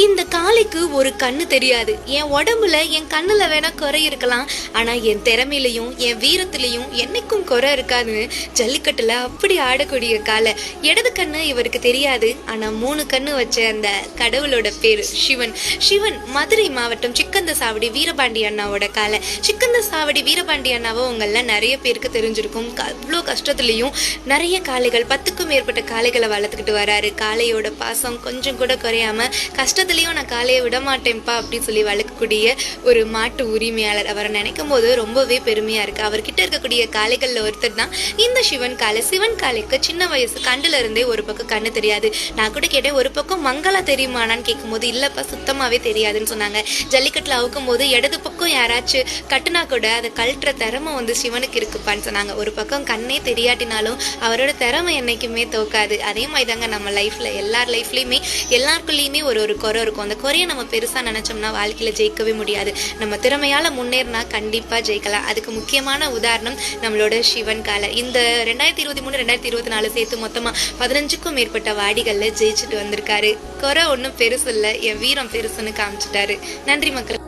இந்த காளைக்கு ஒரு கண்ணு தெரியாது. என் உடம்புல என் கண்ணுல வேணா குறை இருக்கலாம், ஆனா என் திறமையிலையும் என் வீரத்திலையும் என்னைக்கும் குறை இருக்காதுன்னு ஜல்லிக்கட்டுல அப்படி ஆடக்கூடிய காளை. இடது கண்ணு இவருக்கு தெரியாது, ஆனா 3 கண்ணு வச்ச அந்த கடவுளோட பேரு சிவன். சிவன் மதுரை மாவட்டம் சிக்கந்த சாவடி வீரபாண்டி அண்ணாவோட காளை. சிக்கந்த சாவடி வீரபாண்டி அண்ணாவை உங்கள நிறைய பேருக்கு தெரிஞ்சிருக்கும். அவ்வளோ கஷ்டத்துலையும் நிறைய காளைகள் 10க்கும் மேற்பட்ட காளைகளை வளர்த்துக்கிட்டு வராரு. காளையோட பாசம் கொஞ்சம் கூட குறையாம கஷ்டத்துலயும் நான் காளையை விட மாட்டேன்ப்பா அப்படின்னு சொல்லி வளர்க்கக்கூடிய ஒரு மாட்டு உரிமையாளர். அவரை நினைக்கும் போது ரொம்பவே பெருமையா இருக்கு. அவர்கிட்ட இருக்கக்கூடிய காளைகள்ல ஒருத்தர் தான் இந்த சிவன் காளை. சிவன் காளைக்கு சின்ன வயசு கண்டுல இருந்தே ஒரு பக்கம் கண்ணு தெரியாது. நான் கூட கேட்டேன், ஒரு பக்கம் மங்களா தெரியுமானான்னு கேட்கும் போது இல்லப்பா சுத்தமாவே தெரியாதுன்னு சொன்னாங்க. ஜல்லிக்கட்டுல அவுக்கும் போது இடது பக்கம் யாராச்சும் கட்டுனா கூட அதை கழட்டுற திறமை சிவனுக்கு இருக்குப்பான்னு சொன்னாங்க. ஒரு பக்கம் கண்ணே தெரியாட்டினாலும் அவரோட திறமை என்னைக்குமே தோக்காது. அதே மாதிரி தாங்க நம்ம லைஃப்ல எல்லார் லைஃப்லயுமே எல்லாருக்குள்ளேயுமே ஒரு குறை இருக்கும். அந்த குறையை நம்ம பெருசா நினைச்சோம்னா வாழ்க்கையில ஜெயிக்கவே முடியாது. நம்ம திறமையால முன்னேறினா கண்டிப்பா ஜெயிக்கலாம். அதுக்கு முக்கியமான உதாரணம் நம்மளோட சிவன் காளை. இந்த 2023 2024 சேர்த்து மொத்தமா 15க்கும் மேற்பட்ட வாடிகள்ல ஜெயிச்சுட்டு வந்திருக்காரு. குறை ஒன்றும் பெருசு இல்லை, என் வீரம் பெருசுன்னு காமிச்சிட்டாரு. நன்றி மக்கள்.